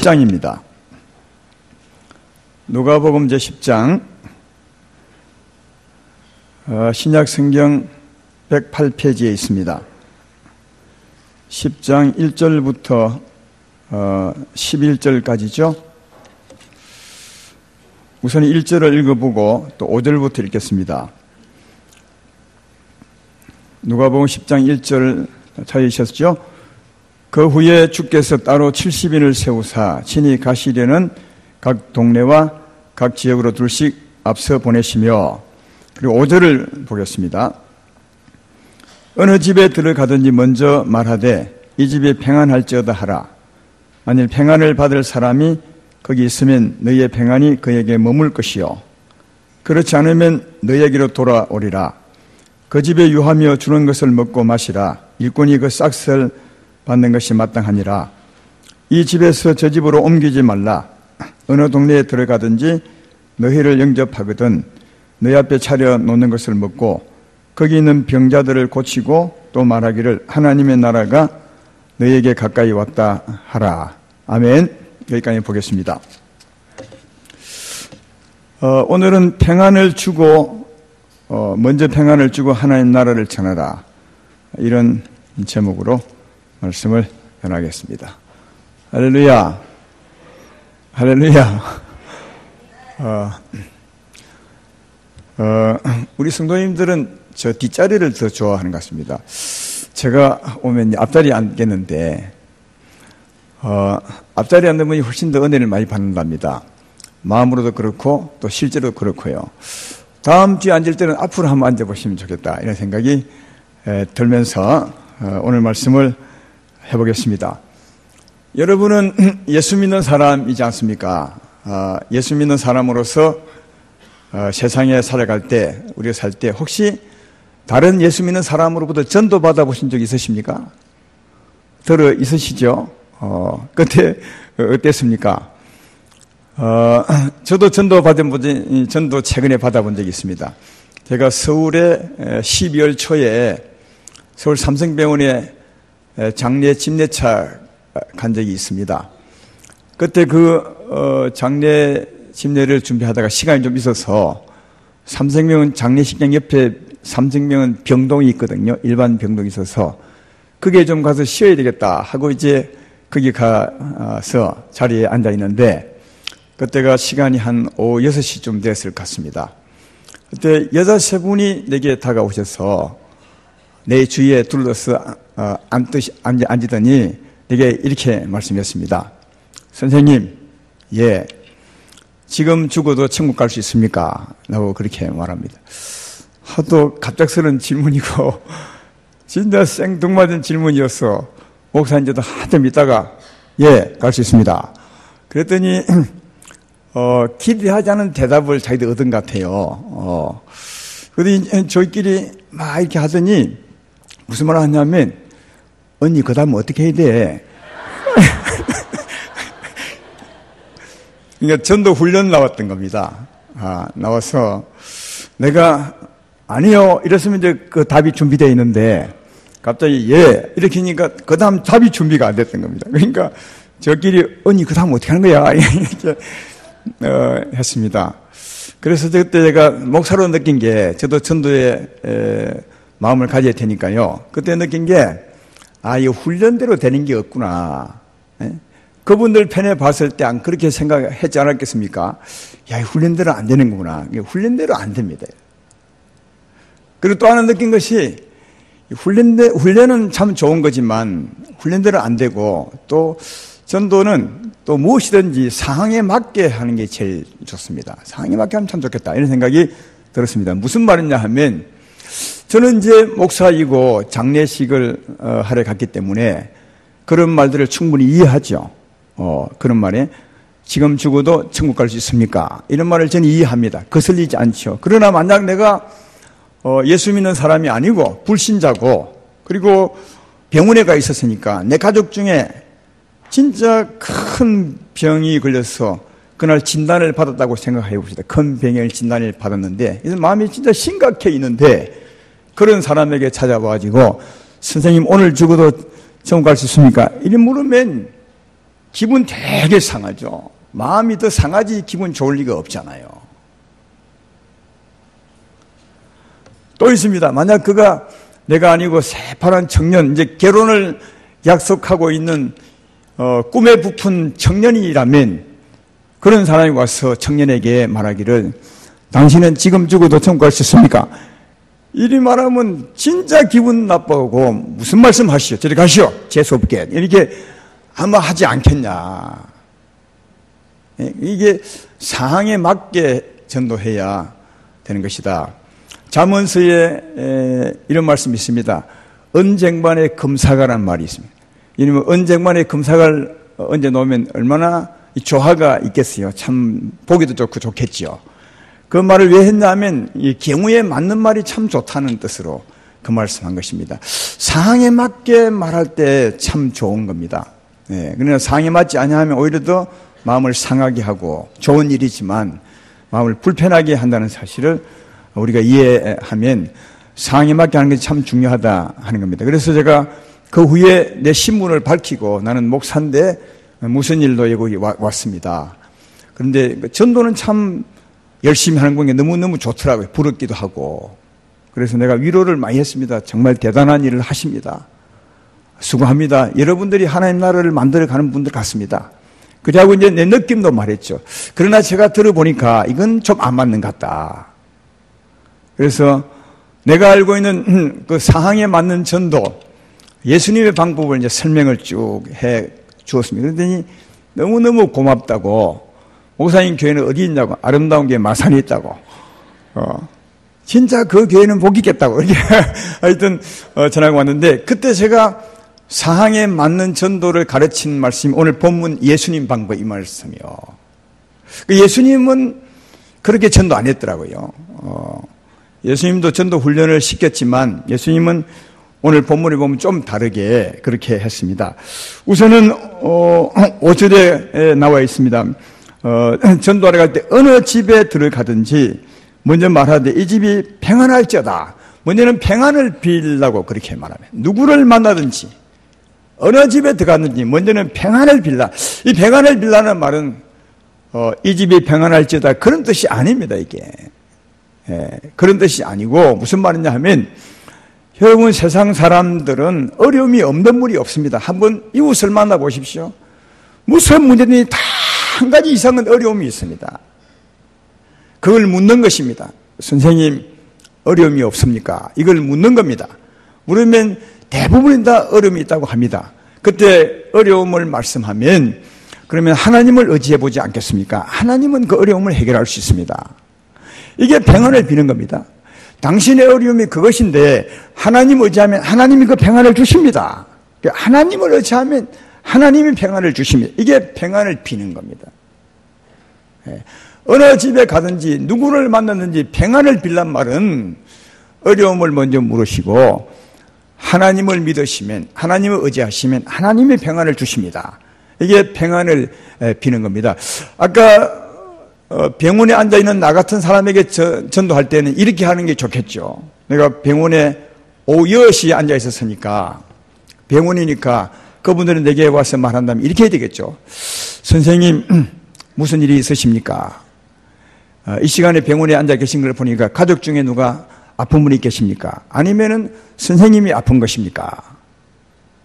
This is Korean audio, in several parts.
10장입니다. 누가복음 제10장 신약 성경 108페이지에 있습니다. 10장 1절부터 11절까지죠. 우선 1절을 읽어보고 또 5절부터 읽겠습니다. 누가복음 10장 1절 찾으셨죠? 그 후에 주께서 따로 70인을 세우사 친히 가시려는 각 동네와 각 지역으로 둘씩 앞서 보내시며, 그리고 5절을 보겠습니다. 어느 집에 들어가든지 먼저 말하되 이 집에 평안할지어다 하라. 만일 평안을 받을 사람이 거기 있으면 너희의 평안이 그에게 머물 것이요 그렇지 않으면 너희에게로 돌아오리라. 그 집에 유하며 주는 것을 먹고 마시라. 일꾼이 그 싹을 받는 것이 마땅하니라. 이 집에서 저 집으로 옮기지 말라. 어느 동네에 들어가든지 너희를 영접하거든 너희 앞에 차려 놓는 것을 먹고 거기 있는 병자들을 고치고 또 말하기를 하나님의 나라가 너희에게 가까이 왔다 하라. 아멘. 여기까지 보겠습니다. 오늘은 평안을 주고 먼저 평안을 주고 하나님 나라를 전하라, 이런 제목으로 말씀을 전하겠습니다. 할렐루야, 할렐루야. 우리 성도님들은 저 뒷자리를 더 좋아하는 것 같습니다. 제가 오면 앞자리에 앉겠는데 앞자리에 앉는 분이 훨씬 더 은혜를 많이 받는답니다. 마음으로도 그렇고 또 실제로 그렇고요. 다음 주에 앉을 때는 앞으로 한번 앉아보시면 좋겠다, 이런 생각이 들면서 오늘 말씀을 해보겠습니다. 여러분은 예수 믿는 사람이지 않습니까? 예수 믿는 사람으로서 세상에 살아갈 때, 우리가 살 때 혹시 다른 예수 믿는 사람으로부터 전도 받아보신 적 있으십니까? 들어 있으시죠? 그때 어땠습니까? 저도 전도 최근에 받아본 적이 있습니다. 제가 서울에 12월 초에 서울 삼성병원에 장례 집례차 간 적이 있습니다. 그때 장례 집례를 준비하다가 시간이 좀 있어서 삼성병원 장례식장 옆에 삼성병원 병동이 있거든요. 일반 병동이 있어서 그게 좀 가서 쉬어야 되겠다 하고 이제 거기 가서 자리에 앉아 있는데, 그때가 시간이 한 오후 6시쯤 됐을 것 같습니다. 그때 여자 세 분이 내게 다가오셔서 내 주위에 둘러서 앉으더니 내게 이렇게 말씀했습니다. 선생님, 예, 지금 죽어도 천국 갈 수 있습니까? 라고 그렇게 말합니다. 하도 갑작스러운 질문이고 진짜 생뚱맞은 질문이어서 목사님도 한참 있다가 예, 갈 수 있습니다. 그랬더니 기대하지 않은 대답을 자기들 얻은 것 같아요. 그러더니 저희끼리 막 이렇게 하더니 무슨 말을 하냐면, 언니 그 다음 어떻게 해야 돼? 그러니까 전도 훈련 나왔던 겁니다. 나와서 내가 아니요 이랬으면 이제 그 답이 준비되어 있는데 갑자기 예 이렇게 하니까 그 다음 답이 준비가 안 됐던 겁니다. 그러니까 저끼리 언니 그 다음 어떻게 하는 거야? 이렇게 했습니다. 그래서 그때 제가 목사로 느낀 게, 저도 전도에 마음을 가져야 되니까요. 그때 느낀 게, 이 훈련대로 되는 게 없구나. 그분들 편에 봤을 때 안 그렇게 생각했지 않았겠습니까? 야, 이 훈련대로 안 되는 거구나. 훈련대로 안 됩니다. 그리고 또 하나 느낀 것이, 훈련은 참 좋은 거지만 훈련대로 안 되고, 또 전도는 또 무엇이든지 상황에 맞게 하는 게 제일 좋습니다. 상황에 맞게 하면 참 좋겠다, 이런 생각이 들었습니다. 무슨 말이냐 하면, 저는 이제 목사이고 장례식을 하러 갔기 때문에 그런 말들을 충분히 이해하죠. 그런 말에 지금 죽어도 천국 갈 수 있습니까? 이런 말을 저는 이해합니다. 거슬리지 않죠. 그러나 만약 내가 예수 믿는 사람이 아니고 불신자고, 그리고 병원에 가 있었으니까 내 가족 중에 진짜 큰 병이 걸려서 그날 진단을 받았다고 생각해 봅시다. 큰 병의 진단을 받았는데 마음이 진짜 심각해 있는데, 그런 사람에게 찾아와가지고 선생님 오늘 죽어도 천국 갈 수 있습니까? 이리 물으면 기분 되게 상하죠. 마음이 더 상하지 기분 좋을 리가 없잖아요. 또 있습니다. 만약 그가 내가 아니고 새파란 청년, 이제 결혼을 약속하고 있는 꿈에 부푼 청년이라면 그런 사람이 와서 청년에게 말하기를 당신은 지금 죽어도 천국갈 수 있습니까? 이리 말하면 진짜 기분 나빠하고 무슨 말씀 하시오? 저리 가시오. 재수없게. 이렇게 아마 하지 않겠냐. 이게 상황에 맞게 전도해야 되는 것이다. 잠언서에 이런 말씀이 있습니다. 언쟁반에 금사가라는 말이 있습니다. 이러면 언쟁반에 금사가를 얹어 놓으면 얼마나 조화가 있겠어요. 참 보기도 좋고 좋겠지요. 그 말을 왜 했냐면 이 경우에 맞는 말이 참 좋다는 뜻으로 그 말씀한 것입니다. 상황에 맞게 말할 때 참 좋은 겁니다. 그러나 상황에 맞지 않으면 오히려 더 마음을 상하게 하고 좋은 일이지만 마음을 불편하게 한다는 사실을 우리가 이해하면 상황에 맞게 하는 것이 참 중요하다 하는 겁니다. 그래서 제가 그 후에 내 신분을 밝히고 나는 목사인데 무슨 일로 여기 왔습니다. 그런데 전도는 참 열심히 하는 게 너무너무 좋더라고요. 부럽기도 하고. 그래서 내가 위로를 많이 했습니다. 정말 대단한 일을 하십니다. 수고합니다. 여러분들이 하나님 나라를 만들어가는 분들 같습니다. 그리고 이제 내 느낌도 말했죠. 그러나 제가 들어보니까 이건 좀 안 맞는 것 같다. 그래서 내가 알고 있는 그 상황에 맞는 전도, 예수님의 방법을 이제 설명을 쭉 해 주었습니다. 그랬더니 너무너무 고맙다고, 목사님 교회는 어디 있냐고, 아름다운 교회 마산에 있다고, 진짜 그 교회는 복 있겠다고, 이렇게 하여튼, 전하고 왔는데, 그때 제가 상황에 맞는 전도를 가르친 말씀이 오늘 본문 예수님 방법 이 말씀이요. 예수님은 그렇게 전도 안 했더라고요. 예수님도 전도 훈련을 시켰지만 예수님은 오늘 본문에 보면 좀 다르게 그렇게 했습니다. 우선은 5절에 나와 있습니다. 전도하러 갈 때 어느 집에 들어가든지 먼저 말하되 이 집이 평안할지어다. 먼저는 평안을 빌라고 그렇게 말하면 누구를 만나든지 어느 집에 들어갔는지 먼저는 평안을 빌라. 이 평안을 빌라는 말은 이 집이 평안할지어다 그런 뜻이 아닙니다. 이게 그런 뜻이 아니고 무슨 말이냐 하면 여러분 세상 사람들은 어려움이 없는 분이 없습니다. 한번 이웃을 만나보십시오. 무슨 문제든지 다 한 가지 이상은 어려움이 있습니다. 그걸 묻는 것입니다. 선생님 어려움이 없습니까? 이걸 묻는 겁니다. 물으면 대부분 다 어려움이 있다고 합니다. 그때 어려움을 말씀하면 그러면 하나님을 의지해 보지 않겠습니까? 하나님은 그 어려움을 해결할 수 있습니다. 이게 평안을 비는 겁니다. 당신의 어려움이 그것인데 하나님 의지하면 하나님이 그 평안을 주십니다. 하나님을 의지하면 하나님이 평안을 주십니다. 이게 평안을 비는 겁니다. 어느 집에 가든지 누구를 만났는지 평안을 빌란 말은 어려움을 먼저 물으시고 하나님을 믿으시면 하나님을 의지하시면 하나님이 평안을 주십니다. 이게 평안을 비는 겁니다. 아까 병원에 앉아있는 나 같은 사람에게 전도할 때는 이렇게 하는 게 좋겠죠. 내가 병원에 오후 10시에 앉아있었으니까 병원이니까 그분들은 내게 와서 말한다면 이렇게 해야 되겠죠. 선생님 무슨 일이 있으십니까? 이 시간에 병원에 앉아 계신 걸 보니까 가족 중에 누가 아픈 분이 계십니까? 아니면은 선생님이 아픈 것입니까?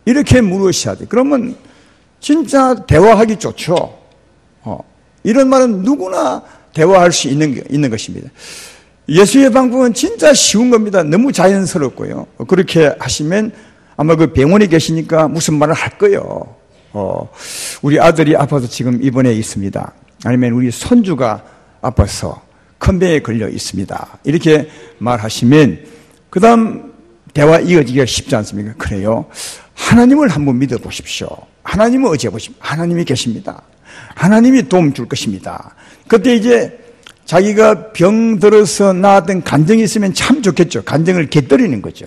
이렇게 물으셔야 돼. 그러면 진짜 대화하기 좋죠. 이런 말은 누구나 대화할 수 있는 것입니다. 예수의 방법은 진짜 쉬운 겁니다. 너무 자연스럽고요. 그렇게 하시면 아마 그 병원에 계시니까 무슨 말을 할 거예요. 우리 아들이 아파서 지금 입원해 있습니다. 아니면 우리 손주가 아파서 큰 병에 걸려 있습니다. 이렇게 말하시면 그 다음 대화 이어지기가 쉽지 않습니까? 그래요. 하나님을 한번 믿어보십시오. 하나님을 의지해보십시오. 하나님이 계십니다. 하나님이 도움 줄 것입니다. 그때 이제 자기가 병 들어서 나았던 간증이 있으면 참 좋겠죠. 간증을 곁들이는 거죠.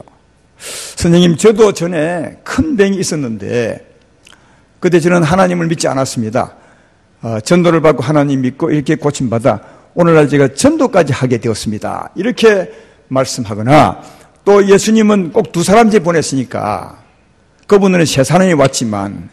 선생님, 저도 전에 큰 병이 있었는데 그때 저는 하나님을 믿지 않았습니다. 전도를 받고 하나님 믿고 이렇게 고침받아 오늘날 제가 전도까지 하게 되었습니다. 이렇게 말씀하거나 또 예수님은 꼭 두 사람 집 보냈으니까 그분은 세 사람이 왔지만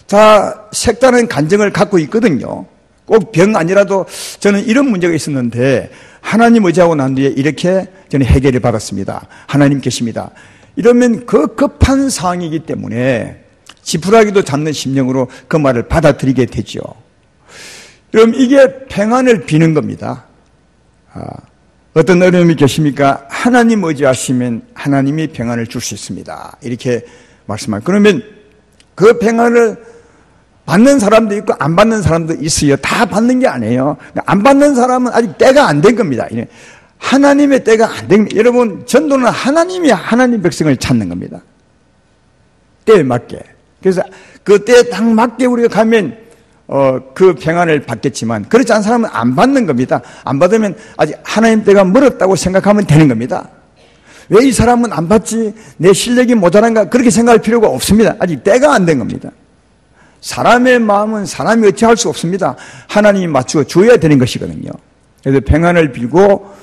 다 색다른 간증을 갖고 있거든요. 꼭 병 아니라도 저는 이런 문제가 있었는데 하나님 의지하고 난 뒤에 이렇게 저는 해결을 받았습니다. 하나님 계십니다. 이러면 그 급한 상황이기 때문에 지푸라기도 잡는 심령으로 그 말을 받아들이게 되죠. 그럼 이게 평안을 비는 겁니다. 어떤 어려움이 계십니까? 하나님 의지하시면 하나님이 평안을 줄 수 있습니다. 이렇게 말씀하세요. 그러면 그 평안을 받는 사람도 있고 안 받는 사람도 있어요. 다 받는 게 아니에요. 안 받는 사람은 아직 때가 안 된 겁니다. 하나님의 때가 안 된 겁니다. 여러분, 전도는 하나님이 하나님 백성을 찾는 겁니다. 때에 맞게. 그래서 그 때에 딱 맞게 우리가 가면 그 평안을 받겠지만 그렇지 않은 사람은 안 받는 겁니다. 안 받으면 아직 하나님 때가 멀었다고 생각하면 되는 겁니다. 왜 이 사람은 안 받지? 내 실력이 모자란가? 그렇게 생각할 필요가 없습니다. 아직 때가 안 된 겁니다. 사람의 마음은 사람이 어찌할 수 없습니다. 하나님이 맞추어 줘야 되는 것이거든요. 그래서 평안을 빌고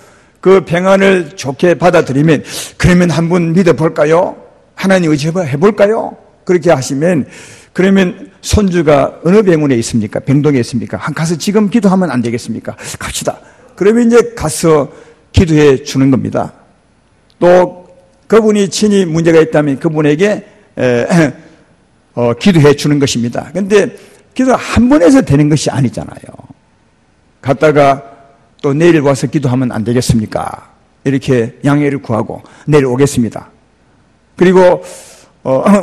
그 평안을 좋게 받아들이면 그러면 한번 믿어볼까요? 하나님 의지해볼까요? 그렇게 하시면 그러면 손주가 어느 병원에 있습니까? 병동에 있습니까? 가서 지금 기도하면 안 되겠습니까? 갑시다. 그러면 이제 가서 기도해 주는 겁니다. 또 그분이 친히 문제가 있다면 그분에게 기도해 주는 것입니다. 그런데 기도가 한 번 해서 되는 것이 아니잖아요. 갔다가 또 내일 와서 기도하면 안 되겠습니까? 이렇게 양해를 구하고 내일 오겠습니다. 그리고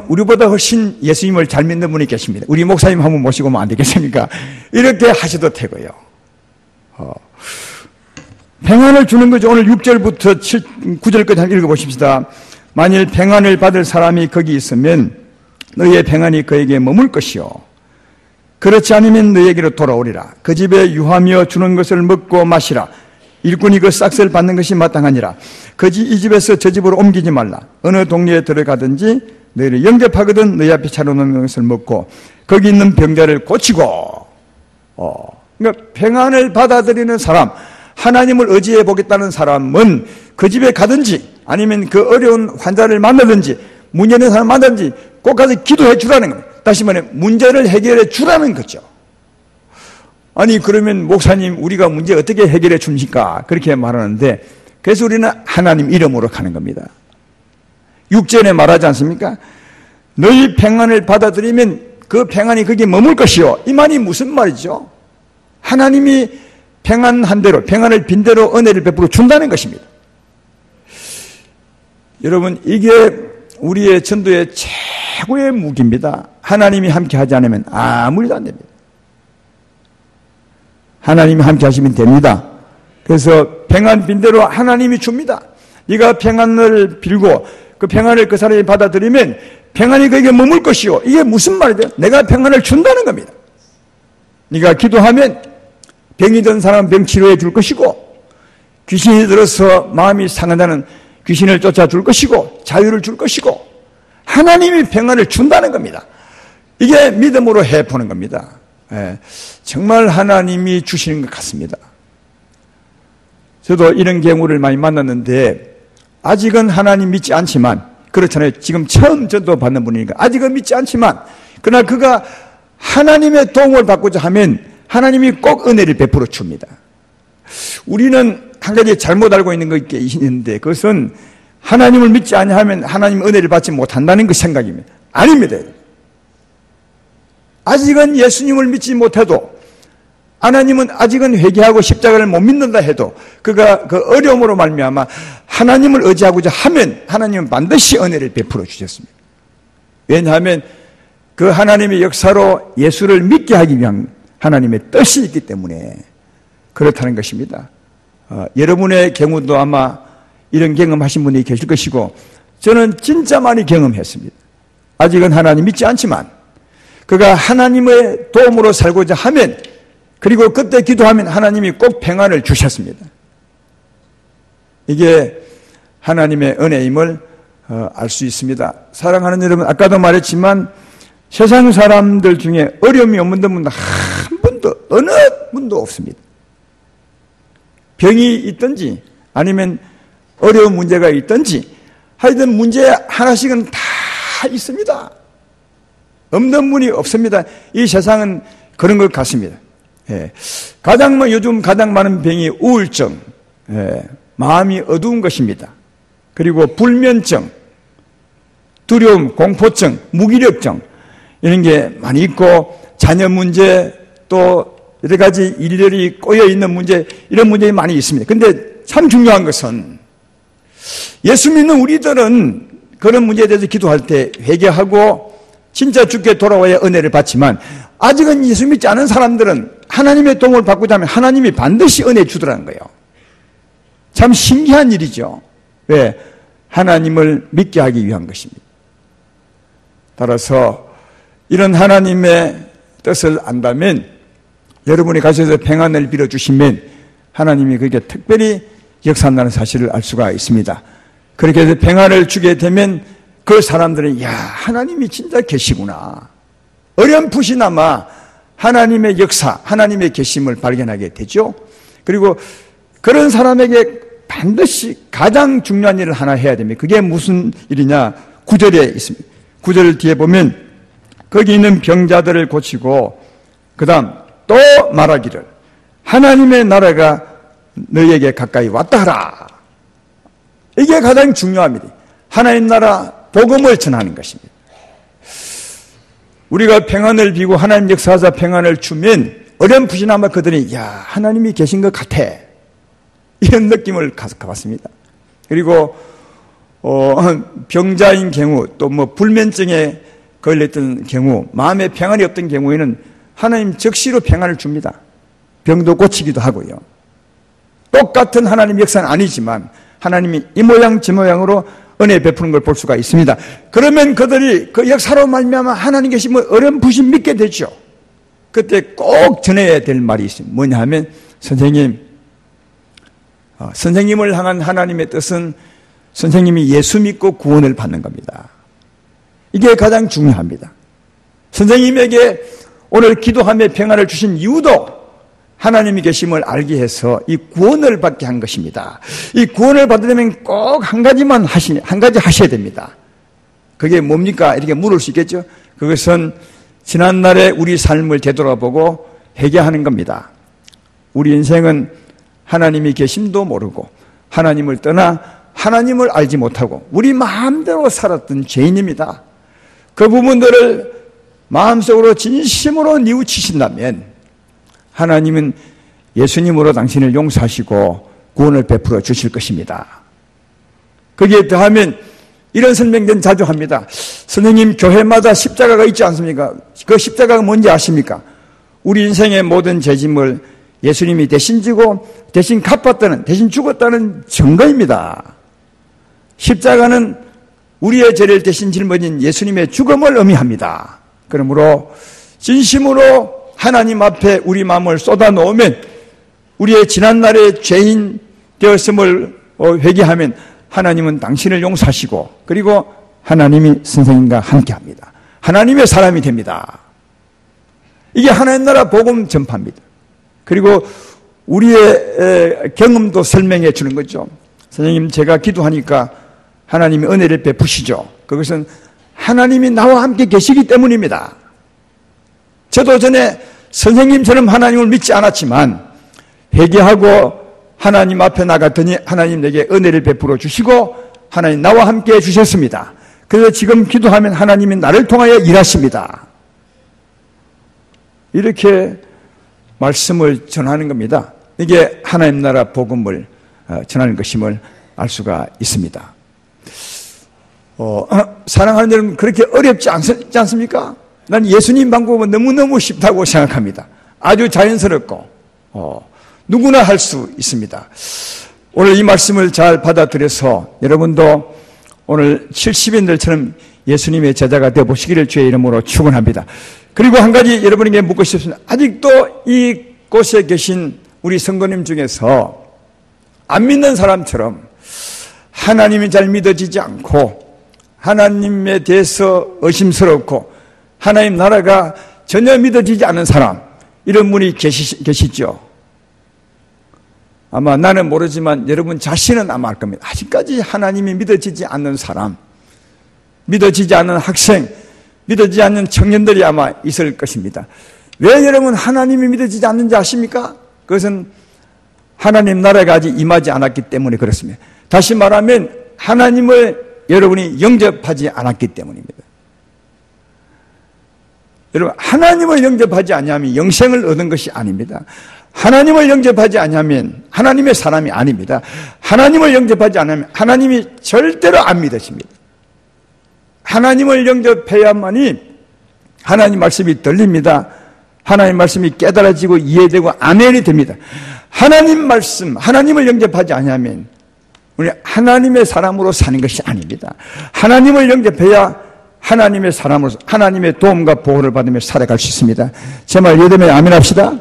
우리보다 훨씬 예수님을 잘 믿는 분이 계십니다. 우리 목사님 한번 모시고 오면 안 되겠습니까? 이렇게 하셔도 되고요. 평안을 주는 거죠. 오늘 6절부터 9절까지 한번 읽어보십시다. 만일 평안을 받을 사람이 거기 있으면 너희의 평안이 그에게 머물 것이요 그렇지 않으면 너희에게로 돌아오리라. 그 집에 유하며 주는 것을 먹고 마시라. 일꾼이 그 싹을 받는 것이 마땅하니라. 이 집에서 저 집으로 옮기지 말라. 어느 동네에 들어가든지 너희를 영접하거든 너희 앞에 차려놓는 것을 먹고 거기 있는 병자를 고치고. 그러니까 평안을 받아들이는 사람, 하나님을 의지해 보겠다는 사람은 그 집에 가든지 아니면 그 어려운 환자를 만나든지 문제 있는 사람 만나든지 꼭 가서 기도해 주라는 겁니다. 다시 말해 문제를 해결해 주라는 거죠. 아니 그러면 목사님 우리가 문제 어떻게 해결해 줍니까? 그렇게 말하는데 그래서 우리는 하나님 이름으로 가는 겁니다. 6절에 말하지 않습니까? 너희 평안을 받아들이면 그 평안이 거기에 머물 것이요. 이 말이 무슨 말이죠? 하나님이 평안한 대로 평안을 빈 대로 은혜를 베풀어 준다는 것입니다. 여러분 이게 우리의 전도의 최고의 무기입니다. 하나님이 함께 하지 않으면 아무리도 안 됩니다. 하나님이 함께 하시면 됩니다. 그래서 평안 빈대로 하나님이 줍니다. 네가 평안을 빌고 그 평안을 그 사람이 받아들이면 평안이 그에게 머물 것이요. 이게 무슨 말이죠? 내가 평안을 준다는 겁니다. 네가 기도하면 병이 든 사람은 병 치료해 줄 것이고 귀신이 들어서 마음이 상한다는 귀신을 쫓아줄 것이고 자유를 줄 것이고 하나님이 평안을 준다는 겁니다. 이게 믿음으로 해보는 겁니다. 정말 하나님이 주시는 것 같습니다. 저도 이런 경우를 많이 만났는데 아직은 하나님 믿지 않지만 그렇잖아요. 지금 처음 전도 받는 분이니까 아직은 믿지 않지만 그러나 그가 하나님의 도움을 받고자 하면 하나님이 꼭 은혜를 베풀어 줍니다. 우리는 한 가지 잘못 알고 있는 게 있는데 그것은 하나님을 믿지 아니하면 하나님 은혜를 받지 못한다는 그 생각입니다. 아닙니다. 아직은 예수님을 믿지 못해도 하나님은 아직은 회개하고 십자가를 못 믿는다 해도 그가 그 어려움으로 말미암아 하나님을 의지하고자 하면 하나님은 반드시 은혜를 베풀어 주셨습니다. 왜냐하면 그 하나님의 역사로 예수를 믿게 하기 위한 하나님의 뜻이 있기 때문에 그렇다는 것입니다. 여러분의 경우도 아마 이런 경험하신 분이 계실 것이고 저는 진짜 많이 경험했습니다. 아직은 하나님 믿지 않지만 그가 하나님의 도움으로 살고자 하면 그리고 그때 기도하면 하나님이 꼭 평안을 주셨습니다. 이게 하나님의 은혜임을 알 수 있습니다. 사랑하는 여러분, 아까도 말했지만 세상 사람들 중에 어려움이 없는 분은 한 분도 어느 분도 없습니다. 병이 있든지 아니면 어려운 문제가 있든지 하여튼 문제 하나씩은 다 있습니다. 없는 분이 없습니다. 이 세상은 그런 것 같습니다. 예. 요즘 가장 많은 병이 우울증, 예. 마음이 어두운 것입니다. 그리고 불면증, 두려움, 공포증, 무기력증, 이런 게 많이 있고, 자녀 문제, 또 여러 가지 일들이 꼬여있는 문제, 이런 문제가 많이 있습니다. 근데 참 중요한 것은 예수 믿는 우리들은 그런 문제에 대해서 기도할 때 회개하고 진짜 주께 돌아와야 은혜를 받지만, 아직은 예수 믿지 않은 사람들은 하나님의 도움을 받고자 하면 하나님이 반드시 은혜 주더라는 거예요. 참 신기한 일이죠. 왜? 하나님을 믿게 하기 위한 것입니다. 따라서 이런 하나님의 뜻을 안다면, 여러분이 가셔서 평안을 빌어주시면 하나님이 그게 특별히 역사한다는 사실을 알 수가 있습니다. 그렇게 해서 평안을 주게 되면 그 사람들은 야, 하나님이 진짜 계시구나, 어렴풋이나마 하나님의 역사, 하나님의 계심을 발견하게 되죠. 그리고 그런 사람에게 반드시 가장 중요한 일을 하나 해야 됩니다. 그게 무슨 일이냐? 9절에 있습니다. 9절 뒤에 보면 거기 있는 병자들을 고치고 그 다음 또 말하기를 하나님의 나라가 너희에게 가까이 왔다 하라. 이게 가장 중요합니다. 하나님 나라 복음을 전하는 것입니다. 우리가 평안을 비고 하나님 역사하사 평안을 주면 어렴풋이나마 그들이 야, 하나님이 계신 것 같아, 이런 느낌을 가졌습니다. 그리고 병자인 경우, 또 뭐 불면증에 걸렸던 경우, 마음에 평안이 없던 경우에는 하나님 즉시로 평안을 줍니다. 병도 고치기도 하고요. 똑같은 하나님 역사는 아니지만 하나님이 이 모양 저 모양으로 은혜 베푸는 걸 볼 수가 있습니다. 그러면 그들이 그 역사로 말미암아 하나님 계심을 어렴풋이 믿게 되죠. 그때 꼭 전해야 될 말이 있습니다. 뭐냐 하면 선생님을 향한 하나님의 뜻은 선생님이 예수 믿고 구원을 받는 겁니다. 이게 가장 중요합니다. 선생님에게 오늘 기도하며 평안을 주신 이유도 하나님이 계심을 알게 해서 이 구원을 받게 한 것입니다. 이 구원을 받으려면 꼭 한 가지 하셔야 됩니다. 그게 뭡니까? 이렇게 물을 수 있겠죠? 그것은 지난날의 우리 삶을 되돌아보고 회개하는 겁니다. 우리 인생은 하나님이 계심도 모르고 하나님을 떠나 하나님을 알지 못하고 우리 마음대로 살았던 죄인입니다. 그 부분들을 마음속으로 진심으로 뉘우치신다면 하나님은 예수님으로 당신을 용서하시고 구원을 베풀어 주실 것입니다. 거기에 더하면 이런 설명전 자주 합니다. 선생님, 교회마다 십자가가 있지 않습니까? 그 십자가가 뭔지 아십니까? 우리 인생의 모든 죄짐을 예수님이 대신 지고 대신 갚았다는, 대신 죽었다는 증거입니다. 십자가는 우리의 죄를 대신 짊어진 예수님의 죽음을 의미합니다. 그러므로 진심으로 하나님 앞에 우리 마음을 쏟아놓으면 우리의 지난날의 죄인 되었음을 회개하면 하나님은 당신을 용서하시고 그리고 하나님이 선생님과 함께합니다. 하나님의 사람이 됩니다. 이게 하나님 나라 복음 전파입니다. 그리고 우리의 경험도 설명해 주는 거죠. 선생님, 제가 기도하니까 하나님이 은혜를 베푸시죠. 그것은 하나님이 나와 함께 계시기 때문입니다. 저도 전에 선생님처럼 하나님을 믿지 않았지만 회개하고 하나님 앞에 나갔더니 하나님 내게 은혜를 베풀어 주시고 하나님 나와 함께 해주셨습니다. 그래서 지금 기도하면 하나님이 나를 통하여 일하십니다. 이렇게 말씀을 전하는 겁니다. 이게 하나님 나라 복음을 전하는 것임을 알 수가 있습니다. 사랑하는 여러분, 그렇게 어렵지 않습니까? 난 예수님 방법은 너무너무 쉽다고 생각합니다. 아주 자연스럽고 누구나 할 수 있습니다. 오늘 이 말씀을 잘 받아들여서 여러분도 오늘 70인들처럼 예수님의 제자가 되어보시기를 주의 이름으로 축원합니다. 그리고 한 가지 여러분에게 묻고 싶습니다. 아직도 이곳에 계신 우리 성도님 중에서 안 믿는 사람처럼 하나님이 잘 믿어지지 않고 하나님에 대해서 의심스럽고 하나님 나라가 전혀 믿어지지 않는 사람, 이런 분이 계시죠? 아마 나는 모르지만 여러분 자신은 아마 알 겁니다. 아직까지 하나님이 믿어지지 않는 사람, 믿어지지 않는 학생, 믿어지지 않는 청년들이 아마 있을 것입니다. 왜 여러분 하나님이 믿어지지 않는지 아십니까? 그것은 하나님 나라가 아직 임하지 않았기 때문에 그렇습니다. 다시 말하면 하나님을 여러분이 영접하지 않았기 때문입니다. 여러분, 하나님을 영접하지 않으면 영생을 얻은 것이 아닙니다. 하나님을 영접하지 않으면 하나님의 사람이 아닙니다. 하나님을 영접하지 않으면 하나님이 절대로 안 믿으십니다. 하나님을 영접해야만이 하나님 말씀이 들립니다. 하나님 말씀이 깨달아지고 이해되고 아멘이 됩니다. 하나님 말씀, 하나님을 영접하지 않으면 우리 하나님의 사람으로 사는 것이 아닙니다. 하나님을 영접해야 하나님의 사람으로서 하나님의 도움과 보호를 받으며 살아갈 수 있습니다. 제 말 이해되면 아멘 합시다.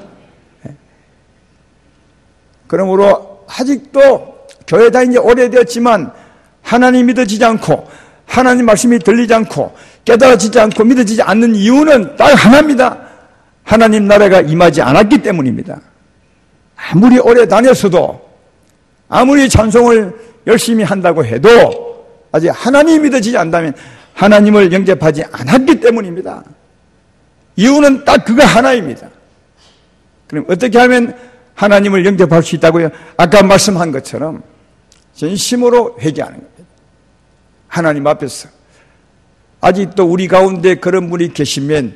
그러므로 아직도 교회 다닌 지 오래되었지만 하나님 믿어지지 않고 하나님 말씀이 들리지 않고 깨달아지지 않고 믿어지지 않는 이유는 딱 하나입니다. 하나님 나라가 임하지 않았기 때문입니다. 아무리 오래 다녔어도 아무리 찬송을 열심히 한다고 해도 아직 하나님이 믿어지지 않다면 하나님을 영접하지 않았기 때문입니다. 이유는 딱 그거 하나입니다. 그럼 어떻게 하면 하나님을 영접할 수 있다고요? 아까 말씀한 것처럼 진심으로 회개하는 겁니다. 하나님 앞에서. 아직도 우리 가운데 그런 분이 계시면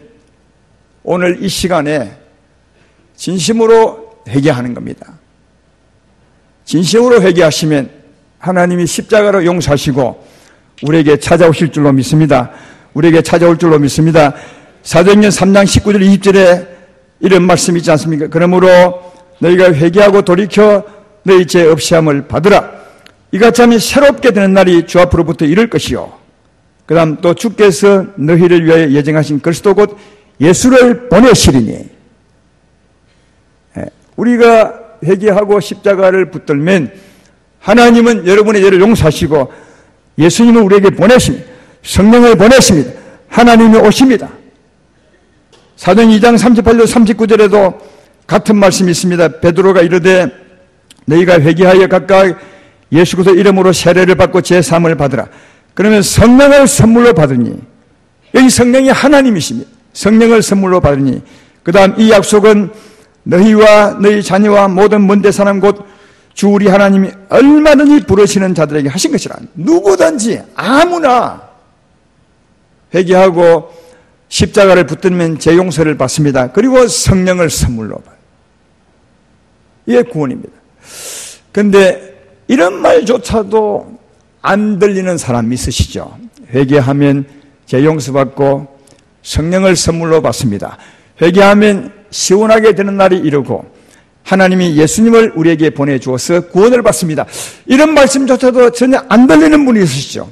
오늘 이 시간에 진심으로 회개하는 겁니다. 진심으로 회개하시면 하나님이 십자가로 용서하시고 우리에게 찾아오실 줄로 믿습니다. 우리에게 찾아올 줄로 믿습니다. 사도행전 3장 19절 20절에 이런 말씀이 있지 않습니까? 그러므로 너희가 회개하고 돌이켜 너희 죄 없이함을 받으라. 이같이 하면 새롭게 되는 날이 주 앞으로부터 이를 것이요. 그 다음 또 주께서 너희를 위하여 예정하신 그리스도 곧 예수를 보내시리니. 우리가 회개하고 십자가를 붙들면 하나님은 여러분의 죄를 용서하시고 예수님을 우리에게 보내십니다. 성령을 보내십니다. 하나님이 오십니다. 사도행 2장 38절 39절에도 같은 말씀이 있습니다. 베드로가 이르되 너희가 회개하여 각각 예수 그리스도 이름으로 세례를 받고 제사함을 받으라. 그러면 성령을 선물로 받으니, 여기 성령이 하나님이십니다. 성령을 선물로 받으니, 그 다음 이 약속은 너희와 너희 자녀와 모든 먼 데 사람 곧 주 우리 하나님이 얼마든지 부르시는 자들에게 하신 것이라. 누구든지 아무나 회개하고 십자가를 붙들면 죄 용서를 받습니다. 그리고 성령을 선물로 받아요. 이게 구원입니다. 그런데 이런 말조차도 안 들리는 사람이 있으시죠. 회개하면 죄 용서받고 성령을 선물로 받습니다. 회개하면 시원하게 되는 날이 이르고 하나님이 예수님을 우리에게 보내주어서 구원을 받습니다. 이런 말씀조차도 전혀 안 들리는 분이 있으시죠.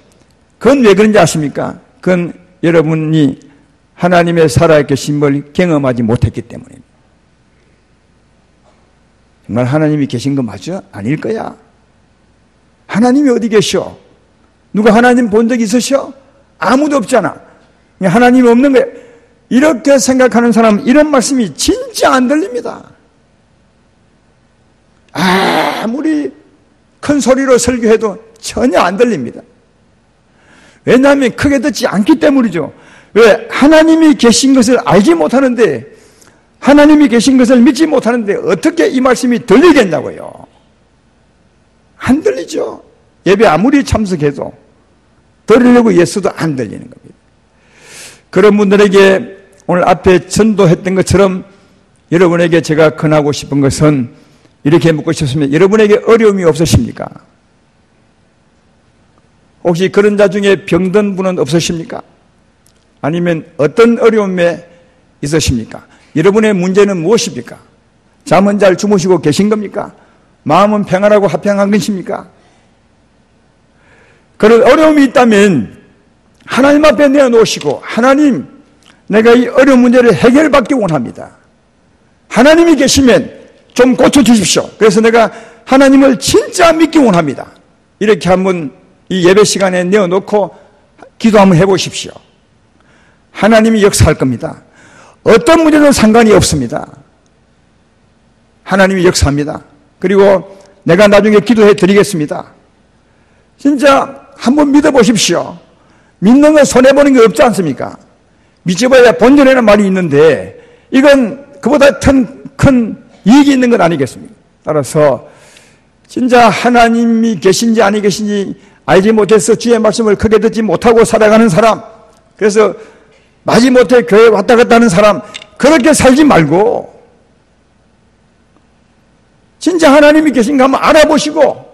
그건 왜 그런지 아십니까? 그건 여러분이 하나님의 살아계심을 경험하지 못했기 때문입니다. 정말 하나님이 계신 거 맞아? 아닐 거야. 하나님이 어디 계셔? 누가 하나님 본 적 있으셔? 아무도 없잖아. 하나님이 없는 거야. 이렇게 생각하는 사람은 이런 말씀이 진짜 안 들립니다. 아무리 큰 소리로 설교해도 전혀 안 들립니다. 왜냐하면 크게 듣지 않기 때문이죠. 왜? 하나님이 계신 것을 알지 못하는데, 하나님이 계신 것을 믿지 못하는데 어떻게 이 말씀이 들리겠냐고요. 안 들리죠. 예배 아무리 참석해도 들으려고 예수도 안 들리는 겁니다. 그런 분들에게 오늘 앞에 전도했던 것처럼 여러분에게 제가 권하고 싶은 것은 이렇게 묻고 싶습니다. 여러분에게 어려움이 없으십니까? 혹시 그런 자 중에 병든 분은 없으십니까? 아니면 어떤 어려움에 있으십니까? 여러분의 문제는 무엇입니까? 잠은 잘 주무시고 계신 겁니까? 마음은 평안하고 화평한 것입니까? 그런 어려움이 있다면 하나님 앞에 내어놓으시고, 하나님, 내가 이 어려운 문제를 해결받기 원합니다. 하나님이 계시면 좀 고쳐주십시오. 그래서 내가 하나님을 진짜 믿기 원합니다. 이렇게 한번 이 예배 시간에 내어놓고 기도 한번 해보십시오. 하나님이 역사할 겁니다. 어떤 문제든 상관이 없습니다. 하나님이 역사합니다. 그리고 내가 나중에 기도해 드리겠습니다. 진짜 한번 믿어보십시오. 믿는 건 손해보는 게 없지 않습니까? 미쳐봐야 본전이라는 말이 있는데 이건 그보다 큰 이익이 있는 건 아니겠습니까? 따라서 진짜 하나님이 계신지 아니 계신지 알지 못해서 주의 말씀을 크게 듣지 못하고 살아가는 사람, 그래서 마지못해 교회 왔다 갔다 하는 사람, 그렇게 살지 말고 진짜 하나님이 계신가 한번 알아보시고,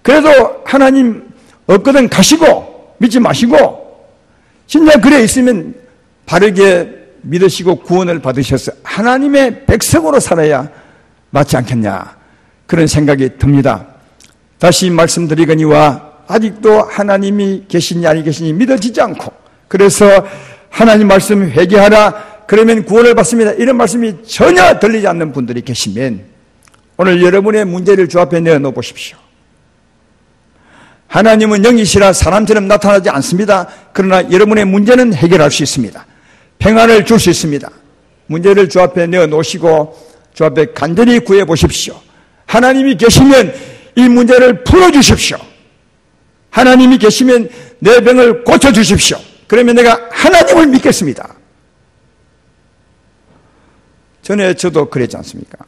그래도 하나님 없거든 가시고 믿지 마시고 진짜 그래 있으면 바르게 믿으시고 구원을 받으셔서 하나님의 백성으로 살아야 맞지 않겠냐, 그런 생각이 듭니다. 다시 말씀드리거니와 아직도 하나님이 계시니 아니 계시니 믿어지지 않고, 그래서 하나님 말씀 회개하라 그러면 구원을 받습니다, 이런 말씀이 전혀 들리지 않는 분들이 계시면 오늘 여러분의 문제를 주 앞에 내어놓아 보십시오. 하나님은 영이시라 사람처럼 나타나지 않습니다. 그러나 여러분의 문제는 해결할 수 있습니다. 평안을 줄 수 있습니다. 문제를 주 앞에 내어놓으시고 주 앞에 간절히 구해 보십시오. 하나님이 계시면 이 문제를 풀어주십시오. 하나님이 계시면 내 병을 고쳐주십시오. 그러면 내가 하나님을 믿겠습니다. 전에 저도 그랬지 않습니까?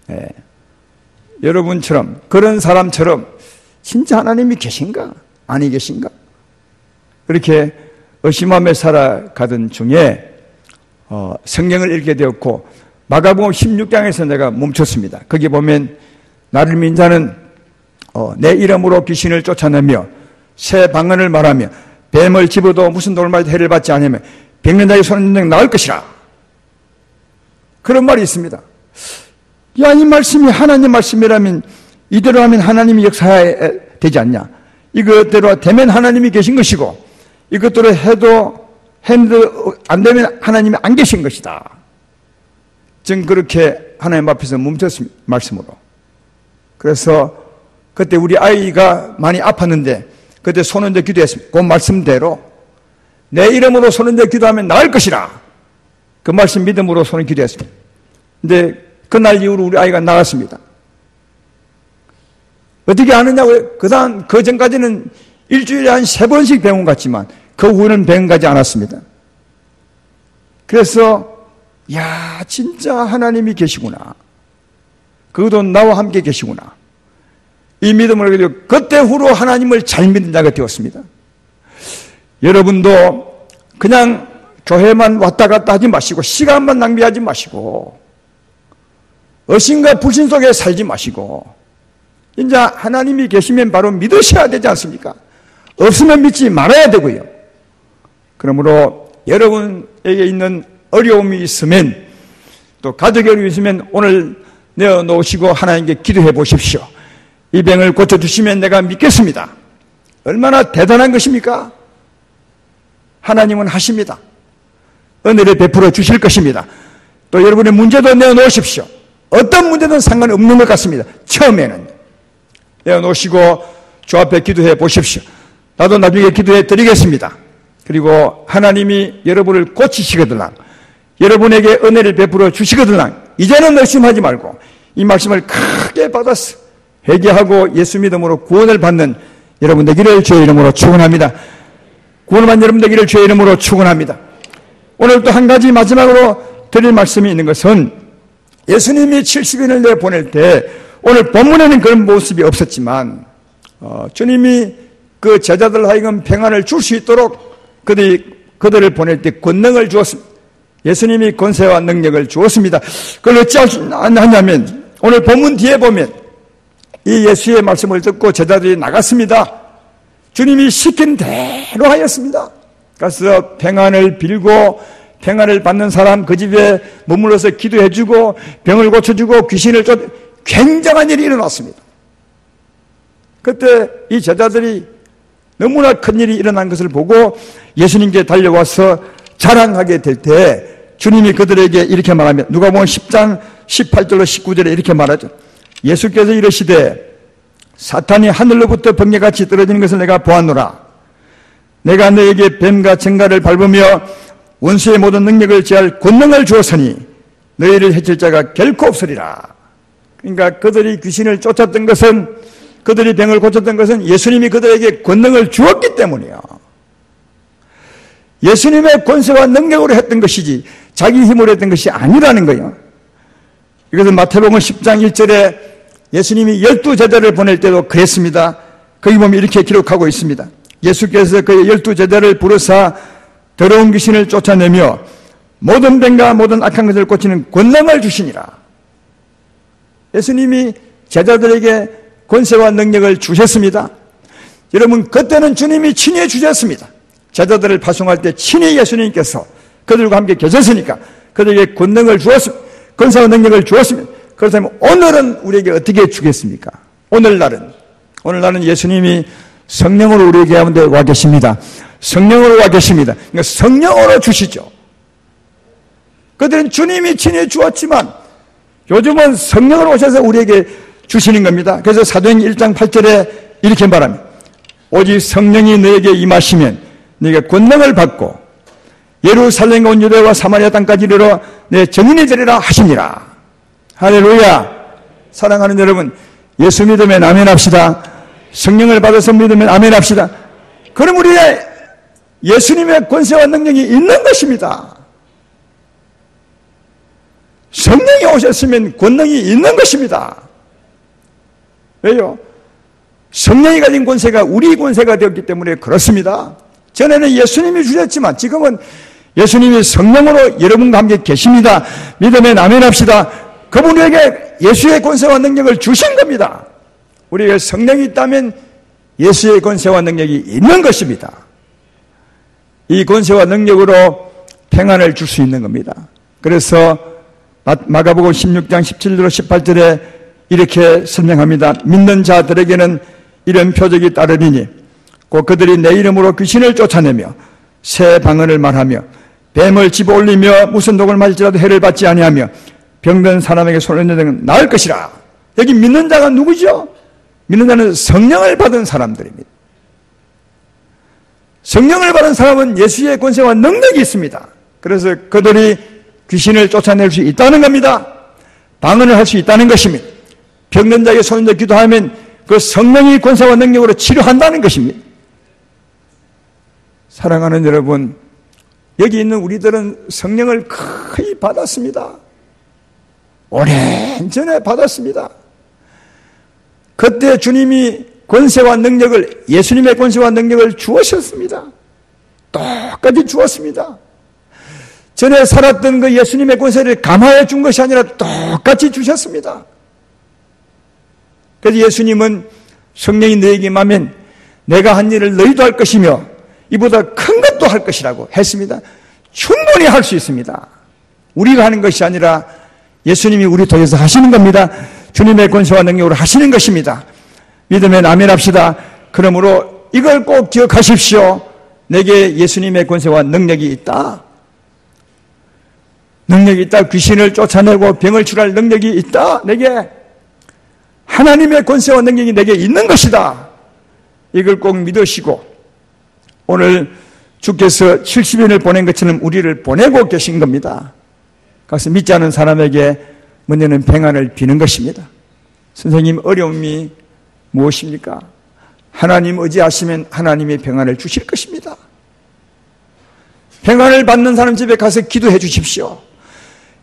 네. 여러분처럼, 그런 사람처럼 진짜 하나님이 계신가? 아니 계신가? 그렇게 의심하며 살아가던 중에 성경을 읽게 되었고 마가복음 16장에서 내가 멈췄습니다. 거기 보면 나를 믿는 자는 내 이름으로 귀신을 쫓아내며 새 방언을 말하며 뱀을 집어도 무슨 돌마다 해를 받지 않으며 병든 자의 손은 나을 것이라, 그런 말이 있습니다. 야, 이 말씀이 하나님 말씀이라면 이대로 하면 하나님이 역사해야 되지 않냐, 이것대로 되면 하나님이 계신 것이고 이것대로 해도 안 되면 하나님이 안 계신 것이다. 전 그렇게 하나님 앞에서 멈췄습니다, 말씀으로. 그래서 그때 우리 아이가 많이 아팠는데 그때 손 얹어 기도했습니다. 그 말씀대로 내 이름으로 손 얹어 기도하면 나을 것이라, 그 말씀 믿음으로 손을 기도했습니다. 근데 그날 이후로 우리 아이가 나갔습니다. 어떻게 아느냐고요? 그 전까지는 일주일에 한 3번씩 병원 갔지만 그 후에는 병원 가지 않았습니다. 그래서 야, 진짜 하나님이 계시구나, 그것도 나와 함께 계시구나, 이 믿음을 가지고 그때 후로 하나님을 잘 믿는 자가 되었습니다. 여러분도 그냥 교회만 왔다 갔다 하지 마시고 시간만 낭비하지 마시고 의심과 불신 속에 살지 마시고 이제 하나님이 계시면 바로 믿으셔야 되지 않습니까? 없으면 믿지 말아야 되고요. 그러므로 여러분에게 있는 어려움이 있으면, 또 가족의 어려움이 있으면 오늘 내어놓으시고 하나님께 기도해 보십시오. 이 병을 고쳐주시면 내가 믿겠습니다. 얼마나 대단한 것입니까? 하나님은 하십니다. 은혜를 베풀어 주실 것입니다. 또 여러분의 문제도 내어놓으십시오. 어떤 문제든 상관없는 것 같습니다. 처음에는 내어놓으시고 주 앞에 기도해 보십시오. 나도 나중에 기도해 드리겠습니다. 그리고 하나님이 여러분을 고치시거들랑 여러분에게 은혜를 베풀어 주시거들랑 이제는 의심하지 말고 이 말씀을 크게 받아서 회개하고 예수 믿음으로 구원을 받는 여러분 되기를 주의 이름으로 축원합니다. 구원을 받는 여러분 되기를 주의 이름으로 축원합니다. 오늘 또 한 가지 마지막으로 드릴 말씀이 있는 것은 예수님이 70인을 내보낼 때 오늘 본문에는 그런 모습이 없었지만 주님이 그 제자들 하여금 평안을 줄 수 있도록 그들을 보낼 때 권능을 주었습니다. 예수님이 권세와 능력을 주었습니다. 그걸 어찌 하냐면 오늘 본문 뒤에 보면 이 예수의 말씀을 듣고 제자들이 나갔습니다. 주님이 시킨 대로 하였습니다. 그래서 평안을 빌고 평안을 받는 사람 그 집에 머물러서 기도해주고 병을 고쳐주고 귀신을 쫓, 굉장한 일이 일어났습니다. 그때 이 제자들이 너무나 큰 일이 일어난 것을 보고 예수님께 달려와서 자랑하게 될 때 주님이 그들에게 이렇게 말하면 누가복음 10장 18절로 19절에 이렇게 말하죠. 예수께서 이르시되 사탄이 하늘로부터 번개같이 떨어지는 것을 내가 보았노라. 내가 너에게 뱀과 정갈을 밟으며 원수의 모든 능력을 제할 권능을 주었으니 너희를 해칠 자가 결코 없으리라. 그러니까 그들이 귀신을 쫓았던 것은, 그들이 병을 고쳤던 것은 예수님이 그들에게 권능을 주었기 때문이에요. 예수님의 권세와 능력으로 했던 것이지 자기 힘으로 했던 것이 아니라는 거예요. 이것은 마태복음 10장 1절에 예수님이 12제자를 보낼 때도 그랬습니다. 거기 보면 이렇게 기록하고 있습니다. 예수께서 그의 12제자를 부르사 더러운 귀신을 쫓아내며 모든 병과 모든 악한 것을 고치는 권능을 주시니라. 예수님이 제자들에게 권세와 능력을 주셨습니다. 여러분, 그때는 주님이 친히 주셨습니다. 제자들을 파송할 때 친히 예수님께서 그들과 함께 계셨으니까 그들에게 권능을 주었습니다. 권세와 능력을 주었습니다. 그렇다면 오늘은 우리에게 어떻게 주겠습니까? 오늘날은 예수님이 성령으로 우리에게 가운데 와 계십니다. 성령으로 와 계십니다. 그러니까 성령으로 주시죠. 그들은 주님이 친히 주었지만 요즘은 성령으로 오셔서 우리에게 주시는 겁니다. 그래서 사도행전 1장 8절에 이렇게 말합니다. 오직 성령이 너에게 임하시면 너희가 권능을 받고 예루살렘과 온 유대와 사마리아 땅까지 이르러 내 증인이 되리라 하시니라. 할렐루야. 사랑하는 여러분, 예수 믿으면 아멘 합시다. 성령을 받아서 믿으면 아멘 합시다. 그럼 우리의 예수님의 권세와 능력이 있는 것입니다. 성령이 오셨으면 권능이 있는 것입니다. 왜요? 성령이 가진 권세가 우리 권세가 되었기 때문에 그렇습니다. 전에는 예수님이 주셨지만 지금은 예수님이 성령으로 여러분과 함께 계십니다. 믿으면 아멘 합시다. 그분에게 예수의 권세와 능력을 주신 겁니다. 우리에게 성령이 있다면 예수의 권세와 능력이 있는 것입니다. 이 권세와 능력으로 평안을 줄 수 있는 겁니다. 그래서 마가복음 16장 17절 18절에 이렇게 설명합니다. 믿는 자들에게는 이런 표적이 따르리니 곧 그들이 내 이름으로 귀신을 쫓아내며 새 방언을 말하며 뱀을 집어 올리며 무슨 독을 맞을지라도 해를 받지 아니하며 병든 사람에게 손을 얹는 등은 나을 것이라. 여기 믿는 자가 누구죠? 믿는 자는 성령을 받은 사람들입니다. 성령을 받은 사람은 예수의 권세와 능력이 있습니다. 그래서 그들이 귀신을 쫓아낼 수 있다는 겁니다. 방언을 할 수 있다는 것입니다. 병든 자에게 손을 얹어 기도하면 그 성령이 권세와 능력으로 치료한다는 것입니다. 사랑하는 여러분, 여기 있는 우리들은 성령을 거의 받았습니다. 오랜 전에 받았습니다. 그때 주님이 권세와 능력을, 예수님의 권세와 능력을 주었습니다. 똑같이 주었습니다. 전에 살았던 그 예수님의 권세를 감화해 준 것이 아니라 똑같이 주셨습니다. 그래서 예수님은 성령이 너에게 임하면 내가 한 일을 너희도 할 것이며 이보다 큰 것도 할 것이라고 했습니다. 충분히 할 수 있습니다. 우리가 하는 것이 아니라 예수님이 우리 통해서 하시는 겁니다. 주님의 권세와 능력으로 하시는 것입니다. 믿으면 아멘 합시다. 그러므로 이걸 꼭 기억하십시오. 내게 예수님의 권세와 능력이 있다. 능력이 있다. 귀신을 쫓아내고 병을 치료할 능력이 있다. 내게 하나님의 권세와 능력이 내게 있는 것이다. 이걸 꼭 믿으시고 오늘 주께서 70인을 보낸 것처럼 우리를 보내고 계신 겁니다. 그래서 믿지 않은 사람에게 먼저는 평안을 비는 것입니다. 선생님, 어려움이 무엇입니까? 하나님 의지하시면 하나님의 평안을 주실 것입니다. 평안을 받는 사람 집에 가서 기도해 주십시오.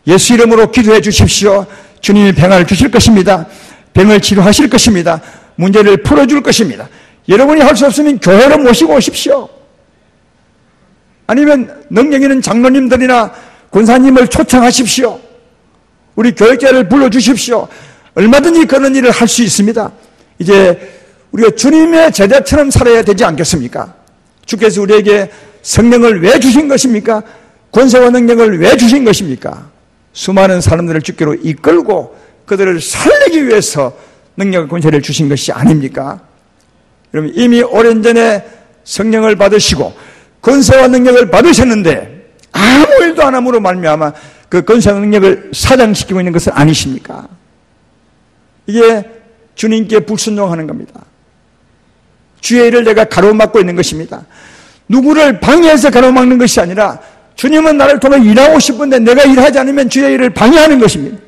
예수 이름으로 기도해 주십시오. 주님이 평안을 주실 것입니다. 병을 치료하실 것입니다. 문제를 풀어줄 것입니다. 여러분이 할 수 없으면 교회로 모시고 오십시오. 아니면 능력 있는 장로님들이나 권사님을 초청하십시오. 우리 교육자를 불러주십시오. 얼마든지 그런 일을 할 수 있습니다. 이제 우리가 주님의 제자처럼 살아야 되지 않겠습니까? 주께서 우리에게 성령을 왜 주신 것입니까? 권세와 능력을 왜 주신 것입니까? 수많은 사람들을 주께로 이끌고 그들을 살리기 위해서 능력과 권세를 주신 것이 아닙니까? 여러분, 이미 오랜 전에 성령을 받으시고 권세와 능력을 받으셨는데 아무 일도 안 함으로 말미암아 그 권세와 능력을 사장시키고 있는 것은 아니십니까? 이게 주님께 불순종하는 겁니다. 주의 일을 내가 가로막고 있는 것입니다. 누구를 방해해서 가로막는 것이 아니라 주님은 나를 통해 일하고 싶은데 내가 일하지 않으면 주의 일을 방해하는 것입니다.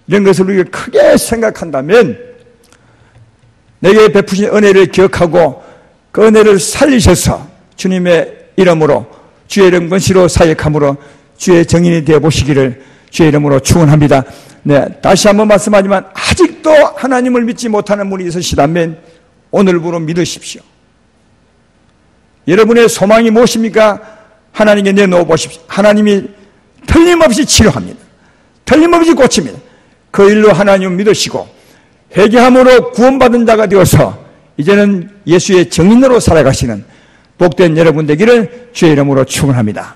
이런 것을 우리가 크게 생각한다면 내게 베푸신 은혜를 기억하고 그 은혜를 살리셔서 주님의 이름으로 주의 이름 권시로 사역함으로 주의 정인이 되어 보시기를 주의 이름으로 축원합니다. 네, 다시 한번 말씀하지만 아직도 하나님을 믿지 못하는 분이 있으시다면 오늘부로 믿으십시오. 여러분의 소망이 무엇입니까? 하나님께 내놓아 보십시오. 하나님이 틀림없이 치료합니다. 틀림없이 고칩니다. 그 일로 하나님을 믿으시고 회개함으로 구원받은 자가 되어서 이제는 예수의 정인으로 살아가시는 복된 여러분 되기를 주의 이름으로 축원합니다.